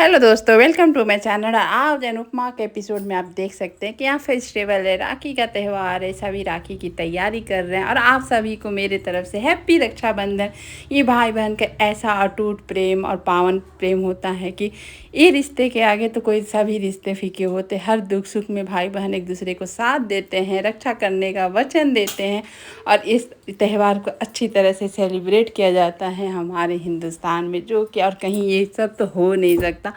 Hello दोस्तों, welcome to my channel. आज अनुपमा के एपिसोड में आप देख सकते हैं कि यहाँ फेस्टिवल है, राखी का त्यौहार है। सभी राखी की तैयारी कर रहे हैं और आप सभी को मेरे तरफ से हैप्पी रक्षाबंधन। ये भाई बहन का ऐसा अटूट प्रेम और पावन प्रेम होता है कि ये रिश्ते के आगे तो कोई सभी रिश्ते फीके होते। हर दुख सुख में भाई बहन एक दूसरे को साथ देते हैं, रक्षा करने का वचन देते हैं और इस त्यौहार को अच्छी तरह से सेलिब्रेट किया जाता है हमारे हिंदुस्तान में, जो कि और कहीं ये सब तो हो नहीं सकता।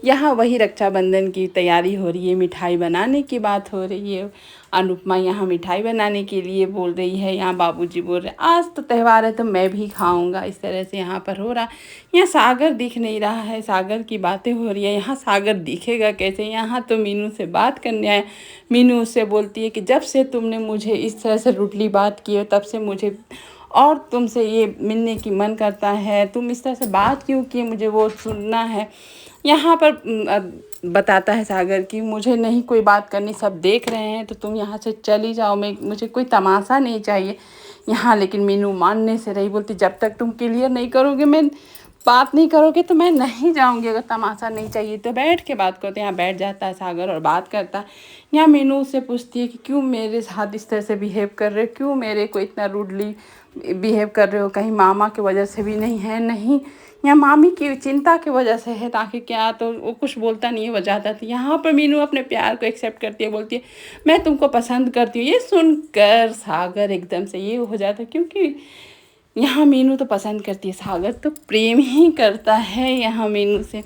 यहाँ वही रक्षाबंधन की तैयारी हो रही है, मिठाई बनाने की बात हो रही है। अनुपमा यहाँ मिठाई बनाने के लिए बोल रही है, यहाँ बाबूजी बोल रहे हैं आज तो त्यौहार है तो मैं भी खाऊंगा। इस तरह से यहाँ पर हो रहा है। यहाँ सागर दिख नहीं रहा है, सागर की बातें हो रही है। यहाँ सागर दिखेगा कैसे? यहाँ तो मीनू से बात करने आए। मीनू उससे बोलती है कि जब से तुमने मुझे इस तरह से रुटली बात की है तब से मुझे और तुमसे ये मिलने की मन करता है। तुम इस तरह से बात क्यों किए, मुझे वो सुनना है। यहाँ पर बताता है सागर कि मुझे नहीं कोई बात करनी, सब देख रहे हैं तो तुम यहाँ से चली जाओ, मुझे कोई तमाशा नहीं चाहिए यहाँ। लेकिन मीनू मानने से रही, बोलती जब तक तुम क्लियर नहीं करोगे, मैं बात नहीं करोगे तो मैं नहीं जाऊँगी। अगर तमाशा नहीं चाहिए तो बैठ के बात करते हैं। यहाँ बैठ जाता है सागर और बात करता है। यहाँ मीनू उससे पूछती है कि क्यों मेरे साथ इस तरह से बिहेव कर रहे हो, क्यों मेरे को इतना रूडली बिहेव कर रहे हो? कहीं मामा की वजह से भी नहीं है? नहीं, या मामी की चिंता की वजह से है, ताकि क्या? तो वो कुछ बोलता नहीं है, वो जाता था। यहाँ पर मीनू अपने प्यार को एक्सेप्ट करती है, बोलती है मैं तुमको पसंद करती हूँ। ये सुनकर सागर एकदम से ये हो जाता है, क्योंकि यहाँ मीनू तो पसंद करती है, सागर तो प्रेम ही करता है यहाँ मीनू से।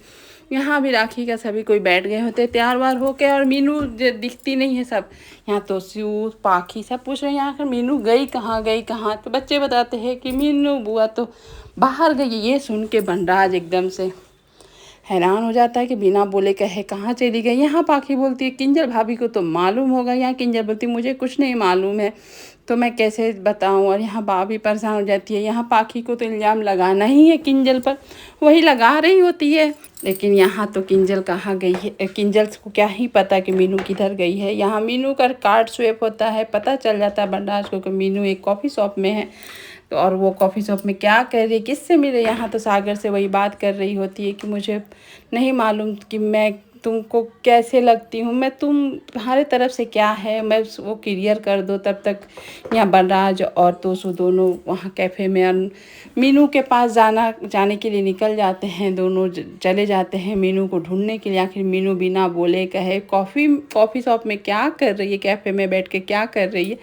यहाँ भी राखी का सभी कोई बैठ गए होते तैयार वार होके, और मीनू जो दिखती नहीं है। सब यहाँ तो स्यू पाखी सब पूछ रहे हैं यहाँ पर मीनू गई कहाँ, गई कहाँ? तो बच्चे बताते हैं कि मीनू बुआ तो बाहर गई। ये सुन के बनराज एकदम से हैरान हो जाता है कि बिना बोले कहे कहाँ चली गई। यहाँ पाखी बोलती है किंजल भाभी को तो मालूम होगा। यहाँ किंजल बोलती है मुझे कुछ नहीं मालूम है, तो मैं कैसे बताऊँ? और यहाँ भाभी परेशान हो जाती है। यहाँ पाखी को तो इल्ज़ाम लगाना ही है किंजल पर, वही लगा रही होती है। लेकिन यहाँ तो किंजल कहाँ गई है? किंजल को क्या ही पता कि मीनू किधर गई है। यहाँ मीनू का कार्ड स्वेप होता है, पता चल जाता है बनराज को कि मीनू एक कॉफ़ी शॉप में है। तो और वो कॉफ़ी शॉप में क्या कर रही है, किससे मिले? यहाँ तो सागर से वही बात कर रही होती है कि मुझे नहीं मालूम कि मैं तुमको कैसे लगती हूँ, मैं तुम्हारे तरफ से क्या है, मैं वो क्लियर कर दो तब तक। यहाँ बनराज और तोसू दोनों वहाँ कैफ़े में मीनू के पास जाने के लिए निकल जाते हैं। दोनों चले जाते हैं मीनू को ढूंढने के लिए। आखिर मीनू बिना बोले कहे कॉफ़ी शॉप में क्या कर रही है, कैफ़े में बैठ के क्या कर रही है,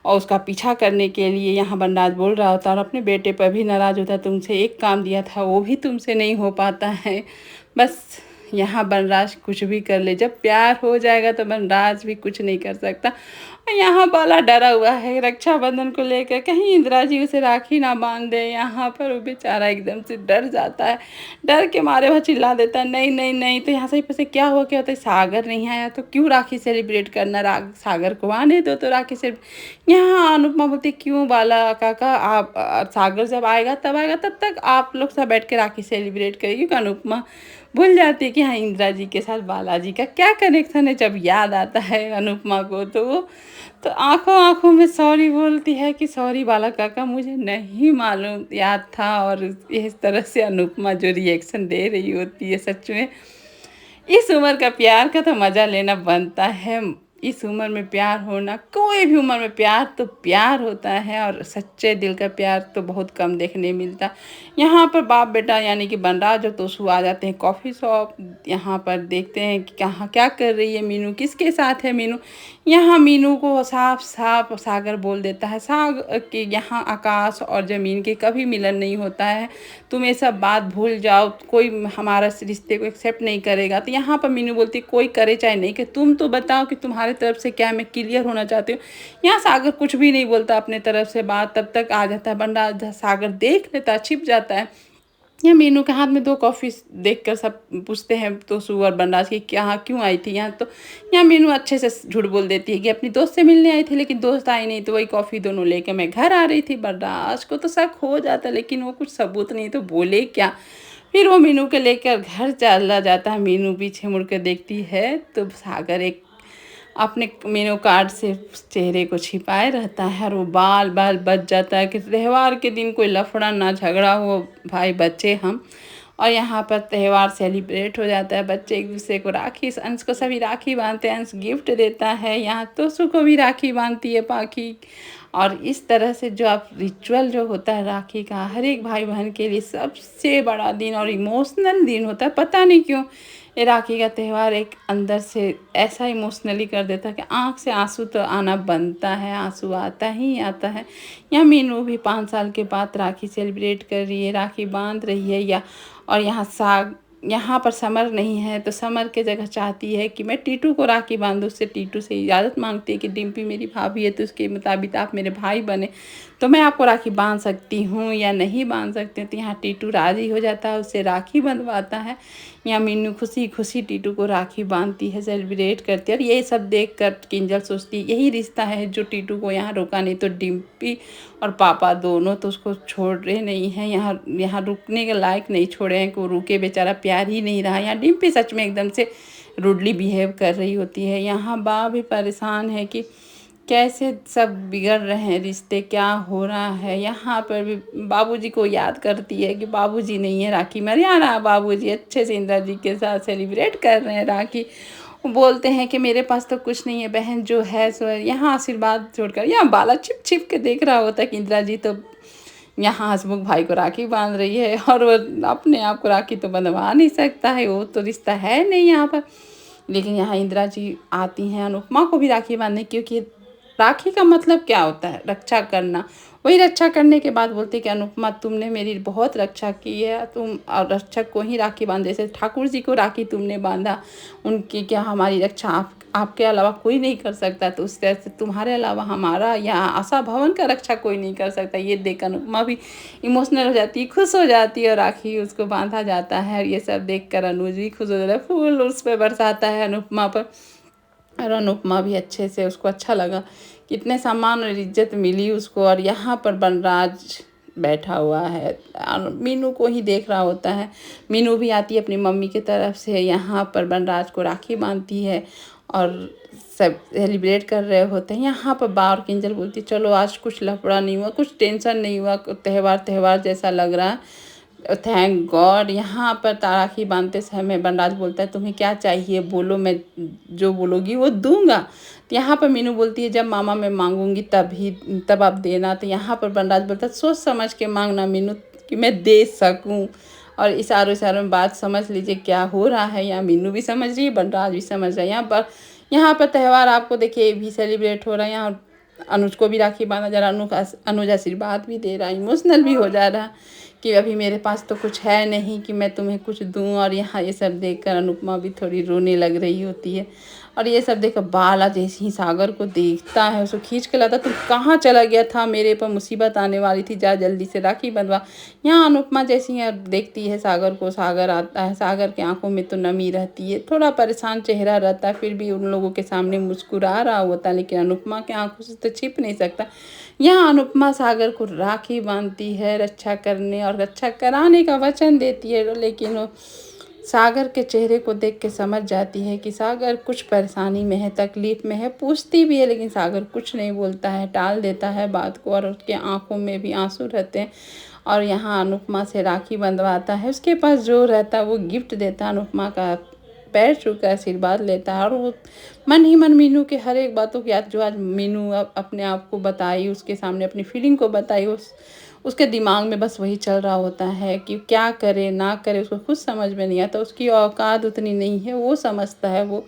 और उसका पीछा करने के लिए यहाँ बनराज बोल रहा होता है और अपने बेटे पर भी नाराज़ होता है। तुमसे एक काम दिया था वो भी तुमसे नहीं हो पाता है। बस यहाँ बनराज कुछ भी कर ले, जब प्यार हो जाएगा तो बनराज भी कुछ नहीं कर सकता। और यहाँ बाला डरा हुआ है रक्षाबंधन को लेकर, कहीं इंदिरा जी उसे राखी ना बांध दे। यहाँ पर वो बेचारा एकदम से डर जाता है, डर के मारे वह चिल्ला देता है नहीं नहीं नहीं। तो यहाँ से पैसे क्या हो गया होता है, सागर नहीं आया तो क्यों राखी सेलिब्रेट करना, सागर को आने दो तो राखी से। यहाँ अनुपमा बोलती क्यों बाला काका, आप सागर जब आएगा तब तक आप लोग सब बैठ के राखी सेलिब्रेट करेंगे। क्योंकि अनुपमा भूल जाती है कि हाँ इंदिरा जी के साथ बालाजी का क्या कनेक्शन है। जब याद आता है अनुपमा को तो वो तो आंखों आंखों में सॉरी बोलती है कि सॉरी बाला काका, मुझे नहीं मालूम याद था। और इस तरह से अनुपमा जो रिएक्शन दे रही होती है, सच में इस उम्र का प्यार का तो मज़ा लेना बनता है। इस उम्र में प्यार होना, कोई भी उम्र में प्यार तो प्यार होता है, और सच्चे दिल का प्यार तो बहुत कम देखने मिलता। यहाँ पर बाप बेटा यानी कि बनराज और तोसू आ जाते हैं कॉफ़ी शॉप। यहाँ पर देखते हैं कि कहाँ क्या कर रही है मीनू, किसके साथ है मीनू। यहाँ मीनू को साफ साफ सागर बोल देता है सागर कि यहाँ आकाश और ज़मीन के कभी मिलन नहीं होता है, तुम ये सब बात भूल जाओ, कोई हमारा रिश्ते को एक्सेप्ट नहीं करेगा। तो यहाँ पर मीनू बोलती कोई करे चाहे नहीं कि तुम तो बताओ कि तुम्हारे तरफ से क्या है, मैं क्लियर होना चाहती हूँ। यहाँ सागर कुछ भी नहीं बोलता अपने तरफ से बात, तब तक आ जाता है बनराज। सागर देख लेता, छिप जाता है। यहाँ मीनू के हाथ में 2 कॉफ़ी देखकर सब पूछते हैं तो सुअर बनराज की क्या क्यों आई थी यहाँ। तो यहाँ मीनू अच्छे से झूठ बोल देती है कि अपनी दोस्त से मिलने आई थी, लेकिन दोस्त आई नहीं, तो वही कॉफ़ी दोनों लेकर मैं घर आ रही थी। बनराज को तो शक हो जाता, लेकिन वो कुछ सबूत नहीं तो बोले क्या। फिर वो मीनू के लेकर घर चला जाता है। मीनू पीछे मुड़ कर देखती है तो सागर एक अपने मेनू कार्ड से चेहरे को छिपाए रहता है, और वो बाल बाल बच जाता है कि त्यौहार के दिन कोई लफड़ा ना झगड़ा हो, भाई बच्चे हम। और यहाँ पर त्यौहार सेलिब्रेट हो जाता है। बच्चे एक दूसरे को राखी, अंश को सभी राखी बांधते हैं, अंश गिफ्ट देता है, यहाँ तोसू को भी राखी बांधती है पाखी। और इस तरह से जो आप रिचुअल जो होता है राखी का, हर एक भाई बहन के लिए सबसे बड़ा दिन और इमोशनल दिन होता है। पता नहीं क्यों ये राखी का त्यौहार एक अंदर से ऐसा इमोशनली कर देता है कि आँख से आंसू तो आना बनता है, आंसू आता ही आता है। यहाँ मीनू भी 5 साल के बाद राखी सेलिब्रेट कर रही है, राखी बांध रही है। या और यहाँ पर समर नहीं है तो समर के जगह चाहती है कि मैं टीटू को राखी बांधूँ। उससे टीटू से इजाज़त मांगती है कि डिम्पी मेरी भाभी है तो उसके मुताबिक आप मेरे भाई बने तो मैं आपको राखी बांध सकती हूँ या नहीं बांध सकते। तो यहाँ टीटू राज़ी हो जाता है, उससे राखी बंधवाता है। यहाँ मीनू खुशी खुशी टीटू को राखी बांधती है, सेलिब्रेट करती है। और ये सब देख कर किंजल सोचती है यही रिश्ता है जो टीटू को यहाँ रोका, नहीं तो डिम्पी और पापा दोनों तो उसको छोड़ रहे नहीं हैं, यहाँ रुकने के लायक नहीं छोड़े हैं कि वो रुके, बेचारा प्यार ही नहीं रहा। यहाँ डिम्पी सच में एकदम से रूडली बिहेव कर रही होती है। यहाँ बा भी परेशान है कि कैसे सब बिगड़ रहे हैं रिश्ते, क्या हो रहा है। यहाँ पर भी बाबूजी को याद करती है कि बाबूजी नहीं है राखी में। यहाँ बाबूजी अच्छे से इंदिरा जी के साथ सेलिब्रेट कर रहे हैं राखी। वो बोलते हैं कि मेरे पास तो कुछ नहीं है बहन, जो है सो है। यहाँ आशीर्वाद छोड़कर यहाँ बाला छिप छिप के देख रहा होता है कि इंदिरा जी तो यहाँ हसमुख भाई को राखी बांध रही है और वो अपने आप को राखी तो बंधवा नहीं सकता है, वो तो रिश्ता है नहीं यहाँ पर। लेकिन यहाँ इंदिरा जी आती हैं अनुपमा को भी राखी बांधने, क्योंकि राखी का मतलब क्या होता है, रक्षा करना। वही रक्षा करने के बाद बोलते कि अनुपमा तुमने मेरी बहुत रक्षा की है, तुम और रक्षक को ही राखी बांध, जैसे ठाकुर जी को राखी तुमने बांधा, उनकी क्या हमारी रक्षा आपके अलावा कोई नहीं कर सकता, तो उस तरह से तुम्हारे अलावा हमारा यहाँ आशा भवन का रक्षा कोई नहीं कर सकता। ये देख अनुपमा भी इमोशनल हो जाती है, खुश हो जाती है और राखी उसको बांधा जाता है। ये सब देख कर अनुज भी खुश हो जाता है, फूल उस पर बरसाता है अनुपमा पर। और अनुपमा भी अच्छे से, उसको अच्छा लगा, कितने सम्मान और इज्जत मिली उसको। और यहाँ पर बनराज बैठा हुआ है, मीनू को ही देख रहा होता है। मीनू भी आती है अपनी मम्मी की तरफ से, यहाँ पर बनराज को राखी बांधती है और सब सेलिब्रेट कर रहे होते हैं। यहाँ पर बा और किंजल बोलती चलो आज कुछ लफड़ा नहीं हुआ, कुछ टेंशन नहीं हुआ, त्यौहार जैसा लग रहा है, थैंक गॉड। यहाँ पर राखी बांधते समय बनराज बोलता है तुम्हें क्या चाहिए बोलो, मैं जो बोलोगी वो दूंगा। तो यहाँ पर मीनू बोलती है जब मामा मैं मांगूंगी तब आप देना। तो यहाँ पर बनराज बोलता है सोच समझ के मांगना मीनू कि मैं दे सकूं। और इशारों में बात समझ लीजिए क्या हो रहा है। यहाँ मीनू भी समझ रही है, बनराज भी समझ रहा है। यहाँ पर त्यौहार आपको देखिए भी सेलिब्रेट हो रहा है। यहाँ अनुज को भी राखी बांधा जा रहा, अनुज आशीर्वाद भी दे रहा, इमोशनल भी हो जा रहा कि अभी मेरे पास तो कुछ है नहीं कि मैं तुम्हें कुछ दूं। और यहाँ ये सब देखकर अनुपमा भी थोड़ी रोने लग रही होती है। और ये सब देखकर बाला जैसे ही सागर को देखता है उसको खींच के लाता, तुम कहाँ चला गया था, मेरे पर मुसीबत आने वाली थी, जा जल्दी से राखी बंधवा। यहाँ अनुपमा जैसी है देखती है सागर को, सागर आता है, सागर की आंखों में तो नमी रहती है, थोड़ा परेशान चेहरा रहता है, फिर भी उन लोगों के सामने मुस्कुरा रहा होता है, लेकिन अनुपमा के आंखों से तो छिप नहीं सकता। यहाँ अनुपमा सागर को राखी बांधती है रक्षा करने और रक्षा कराने का वचन देती है। लेकिन वो सागर के चेहरे को देख के समझ जाती है कि सागर कुछ परेशानी में है, तकलीफ़ में है। पूछती भी है लेकिन सागर कुछ नहीं बोलता है, टाल देता है बात को, और उसके आंखों में भी आंसू रहते हैं। और यहाँ अनुपमा से राखी बंधवाता है, उसके पास जो रहता है वो गिफ्ट देता है, अनुपमा का पैर छू कर आशीर्वाद लेता है। और वो मन ही मन मीनू के हर एक बातों की याद, जो आज मीनू अपने आप को बताई, उसके सामने अपनी फीलिंग को बताई, उसके दिमाग में बस वही चल रहा होता है कि क्या करे ना करे, उसको खुद समझ में नहीं आता, उसकी औकात उतनी नहीं है, वो समझता है। वो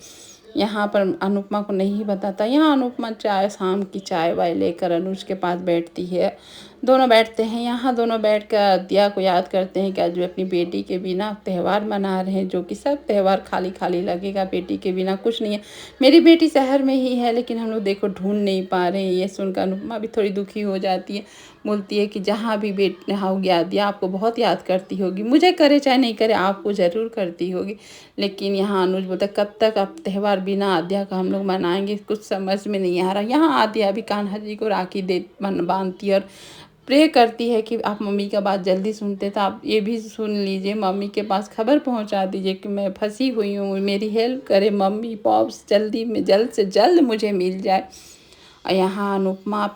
यहाँ पर अनुपमा को नहीं बताता। यहाँ अनुपमा शाम की चाय वाय लेकर अनुज के पास बैठती है, दोनों बैठते हैं। यहाँ दोनों बैठकर दिया को याद करते हैं कि आज वे अपनी बेटी के बिना त्यौहार मना रहे हैं, जो कि सब त्यौहार खाली खाली लगेगा, बेटी के बिना कुछ नहीं है। मेरी बेटी शहर में ही है लेकिन हम लोग देखो ढूंढ नहीं पा रहे हैं। ये सुनकर अनुपमा भी थोड़ी दुखी हो जाती है, बोलती है कि जहाँ भी बेटी होगी आद्या आपको बहुत याद करती होगी, मुझे करे चाहे नहीं करे आपको ज़रूर करती होगी। लेकिन यहाँ अनुज बोलता कब तक अब त्यौहार बिना आद्या का हम लोग मनाएंगे, कुछ समझ में नहीं आ रहा। यहाँ आद्या भी कान्हा जी को राखी बांधती है और प्रे करती है कि आप मम्मी का बात जल्दी सुनते तो आप ये भी सुन लीजिए, मम्मी के पास खबर पहुंचा दीजिए कि मैं फंसी हुई हूँ, मेरी हेल्प करे मम्मी पॉप्स, जल्द से जल्द मुझे मिल जाए। और यहाँ अनुपमा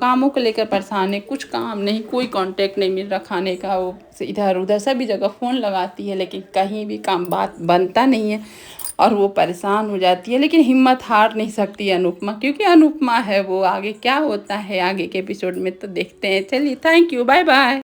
कामों को लेकर परेशान है, कुछ काम नहीं, कोई कांटेक्ट नहीं मिल रहा खाने का। वो इधर उधर सभी जगह फ़ोन लगाती है लेकिन कहीं भी काम बात बनता नहीं है और वो परेशान हो जाती है। लेकिन हिम्मत हार नहीं सकती अनुपमा, क्योंकि अनुपमा है वो। आगे क्या होता है आगे के एपिसोड में तो देखते हैं। चलिए, थैंक यू, बाय बाय।